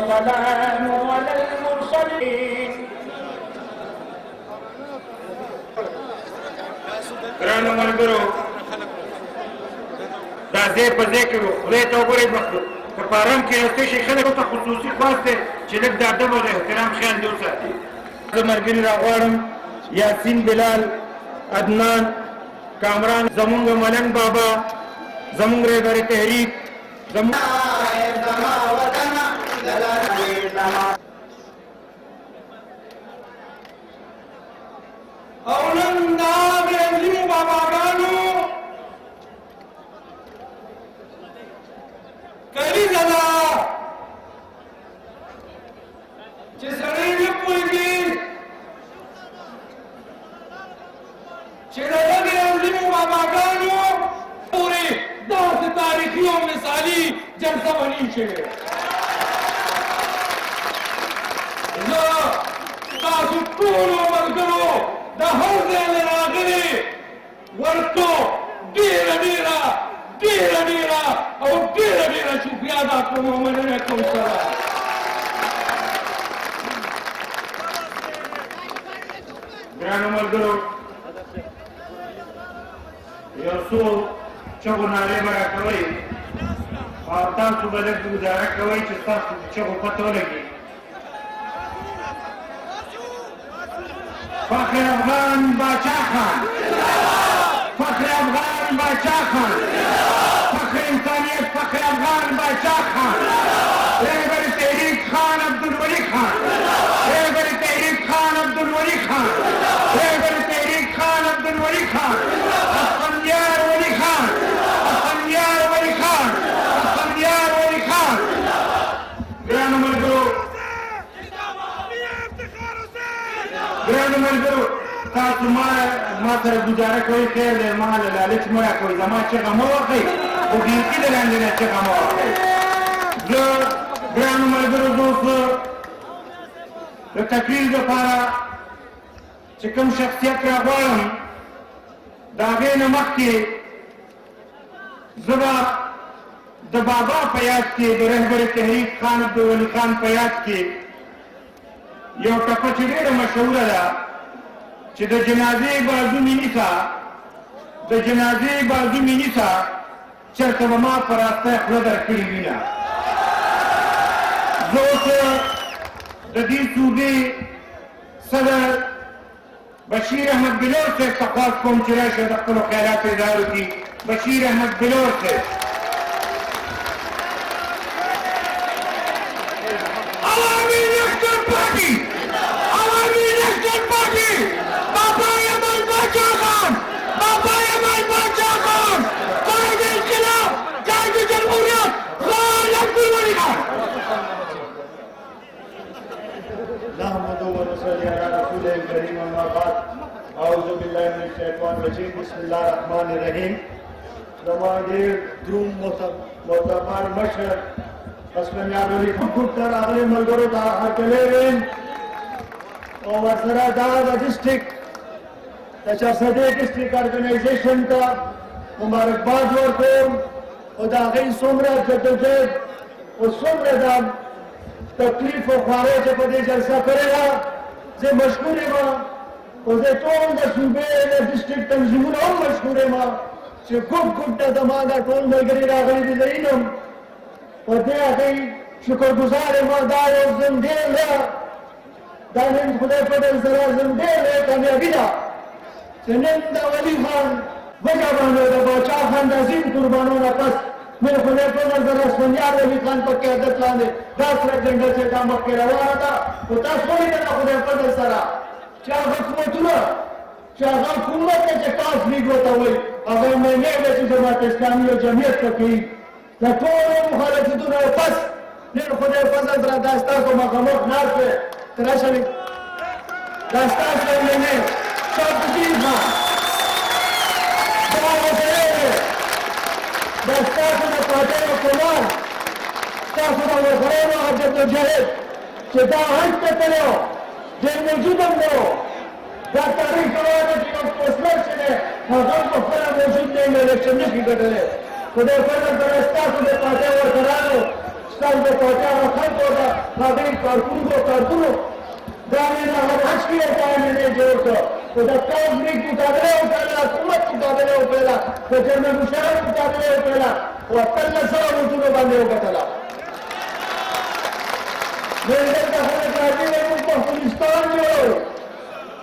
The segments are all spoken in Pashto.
والسلام على المرسلين. ګرانو ملګرو دا ځای په ځای کې خدای ته وګورئ که په ارام کښېناستی شي خلکو ته خصوصي خواست دی چې لږ د ادب او د احترام خیال دې وساتي. زه ملګري راغواړم یاسین بلال عدنان کامران زمونږ ملنګ بابا زمونږ رهبر تحریک زمونږ او نن دا د عظیمو باباګانو کلیزه ده چې سړی نه پوهېږي چې د دغې عظیمو باباګانو پورې داسې تاریخي او مثالي جلسه به نه وي شوې. زه ستاسو ټولو ملګرو د هر ځای نه راغلي ورته ډېره ډېره ډېره ډېره او ډېره ډېره شکریه ادا کوم او مننه کوم سره. ګرانو ملګرو یو څو چغو نارې به راکوئ او تاسو به لږ ګزاره کوئ چې ستاسو د چغو پته ولګي. فخر افغان باچا خان، فخر افغان باچا خان، فخر انسانیت فخر افغان باچا خان، رهبر تحریک خان عبدالولی خان، رهبر تحریک خان عبدالولی خان، رهبر تحریک خان عبدالولی خان، اسفندیار ولی خان، اسفندیار ولی خان، اسفندیار ولی خان. ګرانو ملګرو ګرانو ملګرو تاسو ما سره ګزاره کوئ خیر دی ما له لالچ مه راکوئ زما چغه مه وهئ خو ګیرکي د لاندې نه چغه مه وهئ. زه ګرانو ملګرو زه اوس د تقریر دپاره چې کوم شخصیت راغواړم د هغې نه مخکې زه به د بابا په یاد کې د رهبر تحریک خان عبدالولي خان په یاد کې یو ټپه چې ډېره مشهوره ده چې د جنازې بازو مې نیسه د جنازې بازو مې نیسه چېرته به ما په راستی خوله درکړې وینه. زه اوس د دې صوبې صدر بشیر احمد بلور صاحب ته خواست کوم چې راشه د خپلو خیالاتو اظهار وکړي. بشیر احمد بلور صاحب عوامي نشتر پارټي عوامي نشتر پارټي بابا یمن باچا خان بابا یمن باچا خان قائد انقلاب قائد جمهوریت خان عبدالولی خان. نحمده ونصلي على رسوله الكريم اما بعد اعوذ بالله من الشیطان الرجیم بسم الله الرحمن الرحیم. زما ډېر دروند معتبر مشر اسلمیان ولی خود ته راغلي ملګرو ته هرکلی ویم او ورسره دا د ډسټرک د چارسدې ډسټرک ارګنایزیشن ته مبارکباد ورکوم او د هغې څومره جدوجهد او څومره د تکلیف او خوارۍ چې په دې جلسه کړې وه زه مشکور یم او زه ټول د صوبې د ډسټرک تنظیمونه هم مشکور یم چې ګوټ ته زما دا ټول ملګري راغلي دي زه یم په دې هغې شکرګزار یم دا یو زندې ده دا نن خدای فضل سره زندې ده کامیابي ده چې نن د ولي خان وجه باندې د باچا خان د عظیم قربانو نه پس من خدای فضل سره اسفندیار ولي خان په قیادت لاندې دا سره جنډه چې دا مخکې روانه ده خو تاسو ولیدل د خدای فضل سره چې هغه حکومتونه چې هغه حکومت دی چې تاسو لیګ ورته وایي هغه معنی ده چې جماعت اسلامي او جمعیت پکې د ټولو مخالفتونو پس نن خدای فضل سره دا ستاسو مخامخ ناست دی ته راشه دا ستاسو معنی شابدین خان دا وسره دی دا ستاسو د پاټۍ حکومت ستاسو د ورخړانو هغه جدوجهد چې دا هلته ته تللی و ډېر موجود هم نه و دا تاریخ روان دی چې یو پوسټر چې دی هغه هم پخپله موجود دی نو الیکشن نشي ګټلی خدای فضل سره ستاسو د پاټۍ ورکرانو تاسو د پاچا خلکو د هغې کارکونو دا مې د هغه حج کې ځای نه جوړ کړ خو د قوم لیگ مقابله وکړله حکومت مقابله وکړله د جنرال مشرف مقابله وکړله او 1800 ووټونو باندې وګټله دلته خلک راځي وایي موږ پښتونستان جوړوو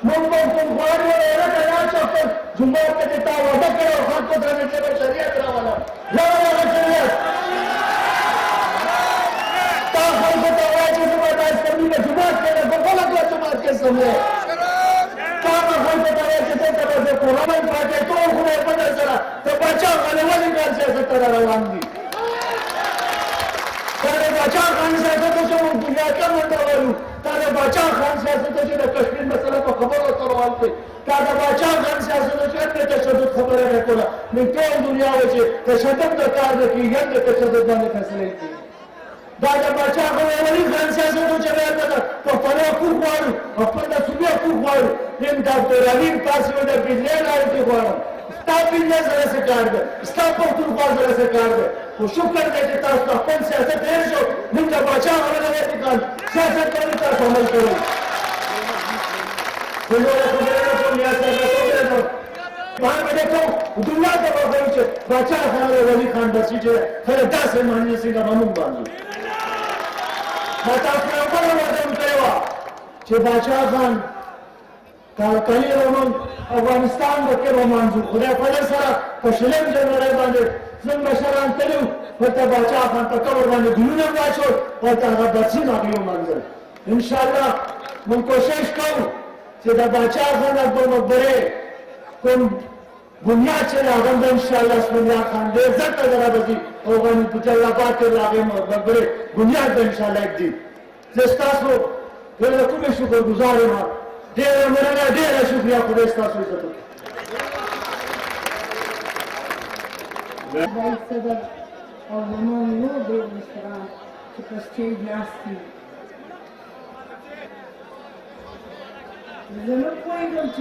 موږ پښتونخوا جوړوو هغه یاد شه جومات ته چې تا وعده کړی او خلکو ته مې چې به شریعت راولم راوله شریعت تا خلکو ته وایي چې زه به دا اسلامي به جومات کې نه په خلک به جومات کې سموم تا به خلکو ته وایي چې دلته به زه قرآن پاکې ټول خدای په در سره د پاچا خانې ولې ګڼ سیاست ته را روان دي دا د باچا خان سیاست چې موږ دنیا ته منډه وهلو دا د باچا خان سیاست چې د کشمیر مسله په خبرو اترو روان دی دا د باچا خان سیاست چې د تشدد خبره نه کوله نو ټول دنیا وایي چې تشدد د کار نه کېږي هم د تشدد باندې فیصلې کېږي دا د باچا ولي خان سیاست چې راته د پښتنو حقوق غواړو خپل د صوبې حقوق غواړو نن ډاکټر علیم تاسو د بجلۍ لارې غواړم ستا بجلۍ سره څه کار دی ستا پښتونخوا سره څه کار دی خو شکر دی چې تاسو خپل سیاست هېر شو موږ د باچا خبره نه کړل سیاست باندې تاسو عمل کوئ خو نوره خبره نه کوم یا صاحب راته وایي ما به کوم دنیا ته به وایي چې باچا خان او ولي خان داسې چې خلک داسې معنی څنګه به موږ باندې ما تاسو یو بله وعده م کړې وه چې باچا خان کالي رومن افغانستان به کې رومانځو خدای په دې سره په شلم جنورۍ باندې زموږ مشران تللي وو هلته باچا خان په قبر باندې ګلونه واچول هلته هغه برسین هغې ومانځل انشاءالله موږ کوشش کوو چې د باچا خان د مقبرې کوم بنیاد چې د هغه به انشاءالله اسماعیل خان ډېر زر ته ځله به ځي او غني جل آباد کې د هغې مقبرې بنیاد به انشاءالله ږدي زه ستاسو ډېر د کومې شکرګزار یم ډېره مننه ډېره شکریه خدای ستاسو عزت وکړي رئیس صدر او زموږ نور ډېر مشران چې په سټېج ناست دي زه نه پوهېږم چې